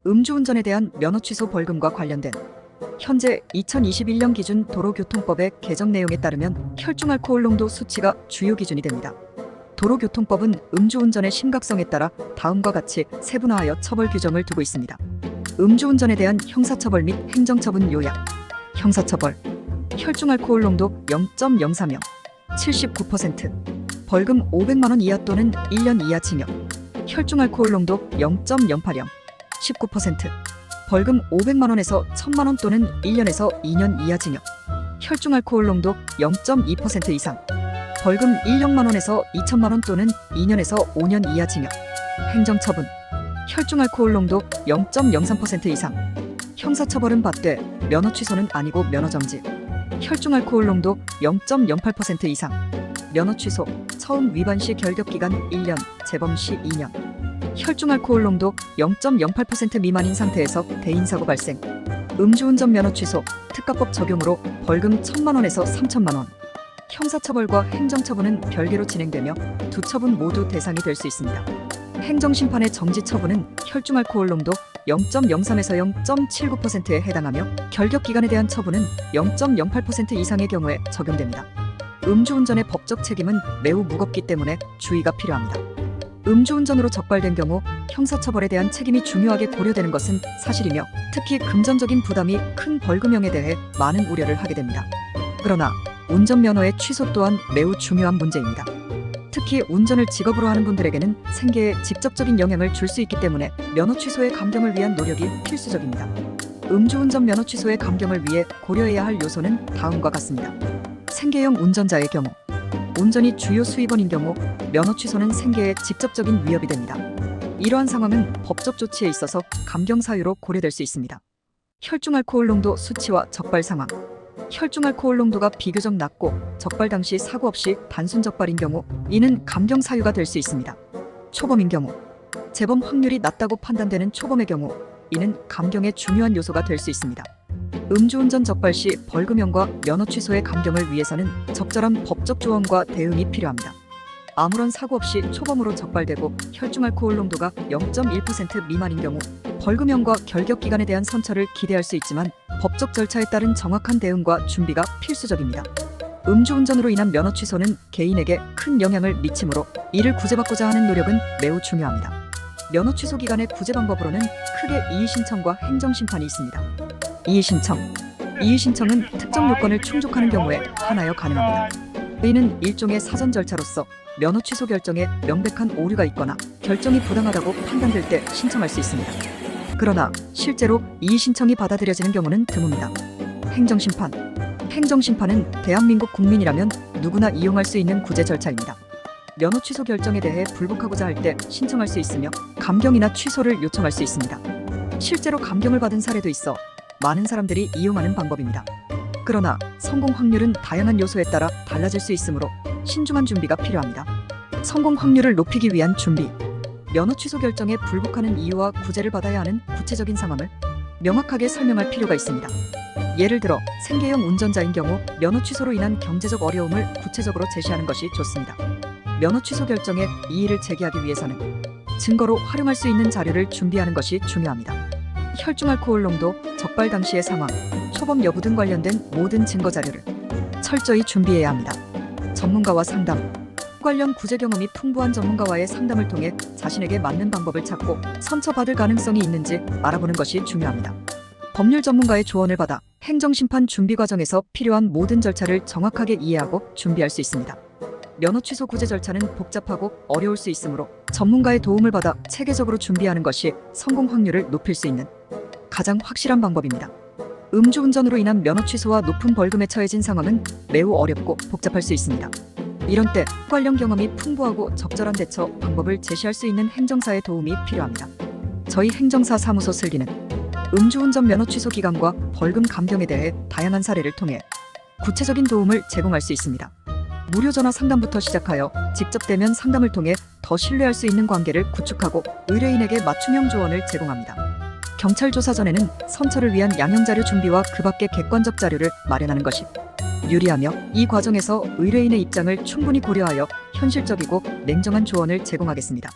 음주운전에 대한 면허 취소 벌금과 관련된 현재 2021년 기준 도로교통법의 개정 내용에 따르면 혈중 알코올 농도 수치가 주요 기준이 됩니다. 도로교통법은 음주운전의 심각성에 따라 다음과 같이 세분화하여 처벌 규정을 두고 있습니다. 음주운전에 대한 형사처벌 및 행정처분 요약. 형사처벌. 혈중 알코올 농도 0.040, 79%. 벌금 500만 원 이하 또는 1년 이하 징역. 혈중 알코올 농도 0.080, 19%. 벌금 500만 원에서 1000만 원 또는 1년에서 2년 이하 징역. 혈중 알코올 농도 0.2% 이상. 벌금 1억만 원에서 2천만 원 또는 2년에서 5년 이하 징역. 행정처분. 혈중 알코올 농도 0.03% 이상. 형사처벌은 받되 면허 취소는 아니고 면허 정지. 혈중 알코올 농도 0.08% 이상. 면허 취소. 처음 위반 시 결격 기간 1년, 재범 시 2년. 혈중 알코올 농도 0.08% 미만인 상태에서 대인사고 발생. 음주운전 면허 취소. 특가법 적용으로 벌금 1000만 원에서 3000만 원. 형사처벌과 행정처분은 별개로 진행되며 두 처분 모두 대상이 될 수 있습니다. 행정심판의 정지 처분은 혈중 알코올 농도 0.03에서 0.79%에 해당하며 결격 기간에 대한 처분은 0.08% 이상의 경우에 적용됩니다. 음주운전의 법적 책임은 매우 무겁기 때문에 주의가 필요합니다. 음주운전으로 적발된 경우 형사처벌에 대한 책임이 중요하게 고려되는 것은 사실이며 특히 금전적인 부담이 큰 벌금형에 대해 많은 우려를 하게 됩니다. 그러나 운전면허의 취소 또한 매우 중요한 문제입니다. 특히 운전을 직업으로 하는 분들에게는 생계에 직접적인 영향을 줄 수 있기 때문에 면허 취소의 감경을 위한 노력이 필수적입니다. 음주운전 면허 취소의 감경을 위해 고려해야 할 요소는 다음과 같습니다. 생계형 운전자의 경우, 운전이 주요 수입원인 경우 면허 취소는 생계에 직접적인 위협이 됩니다. 이러한 상황은 법적 조치에 있어서 감경 사유로 고려될 수 있습니다. 혈중 알코올 농도 수치와 적발 상황. 혈중 알코올 농도가 비교적 낮고 적발 당시 사고 없이 단순 적발인 경우 이는 감경 사유가 될 수 있습니다. 초범인 경우, 재범 확률이 낮다고 판단되는 초범의 경우 이는 감경의 중요한 요소가 될 수 있습니다. 음주운전 적발 시 벌금형과 면허 취소의 감경을 위해서는 적절한 법적 조언과 대응이 필요합니다. 아무런 사고 없이 초범으로 적발되고 혈중 알코올 농도가 0.1% 미만인 경우 벌금형과 결격 기간에 대한 선처를 기대할 수 있지만 법적 절차에 따른 정확한 대응과 준비가 필수적입니다. 음주운전으로 인한 면허 취소는 개인에게 큰 영향을 미치므로 이를 구제받고자 하는 노력은 매우 중요합니다. 면허 취소 기간의 구제 방법으로는 크게 이의신청과 행정심판이 있습니다. 이의신청. 이의신청은 특정 요건을 충족하는 경우에 하나여 가능합니다. 이는 일종의 사전 절차로서 면허 취소 결정에 명백한 오류가 있거나 결정이 부당하다고 판단될 때 신청할 수 있습니다. 그러나 실제로 이의신청이 받아들여지는 경우는 드뭅니다. 행정심판. 행정심판은 대한민국 국민이라면 누구나 이용할 수 있는 구제 절차입니다. 면허 취소 결정에 대해 불복하고자 할 때 신청할 수 있으며 감경이나 취소를 요청할 수 있습니다. 실제로 감경을 받은 사례도 있어 많은 사람들이 이용하는 방법입니다. 그러나 성공 확률은 다양한 요소에 따라 달라질 수 있으므로 신중한 준비가 필요합니다. 성공 확률을 높이기 위한 준비. 면허 취소 결정에 불복하는 이유와 구제를 받아야 하는 구체적인 상황을 명확하게 설명할 필요가 있습니다. 예를 들어 생계형 운전자인 경우 면허 취소로 인한 경제적 어려움을 구체적으로 제시하는 것이 좋습니다. 면허 취소 결정에 이의를 제기하기 위해서는 증거로 활용할 수 있는 자료를 준비하는 것이 중요합니다. 혈중 알코올 농도, 적발 당시의 상황, 초범 여부 등 관련된 모든 증거 자료를 철저히 준비해야 합니다. 전문가와 상담. 관련 구제 경험이 풍부한 전문가와의 상담을 통해 자신에게 맞는 방법을 찾고 선처받을 가능성이 있는지 알아보는 것이 중요합니다. 법률 전문가의 조언을 받아 행정심판 준비 과정에서 필요한 모든 절차를 정확하게 이해하고 준비할 수 있습니다. 면허 취소 구제 절차는 복잡하고 어려울 수 있으므로 전문가의 도움을 받아 체계적으로 준비하는 것이 성공 확률을 높일 수 있는 가장 확실한 방법입니다. 음주운전으로 인한 면허 취소와 높은 벌금에 처해진 상황은 매우 어렵고 복잡할 수 있습니다. 이런 때 관련 경험이 풍부하고 적절한 대처 방법을 제시할 수 있는 행정사의 도움이 필요합니다. 저희 행정사 사무소 슬기는 음주운전 면허 취소 기간과 벌금 감경에 대해 다양한 사례를 통해 구체적인 도움을 제공할 수 있습니다. 무료 전화 상담부터 시작하여 직접 대면 상담을 통해 더 신뢰할 수 있는 관계를 구축하고 의뢰인에게 맞춤형 조언을 제공합니다. 경찰 조사 전에는 선처를 위한 양형자료 준비와 그 밖의 객관적 자료를 마련하는 것이 유리하며 이 과정에서 의뢰인의 입장을 충분히 고려하여 현실적이고 냉정한 조언을 제공하겠습니다.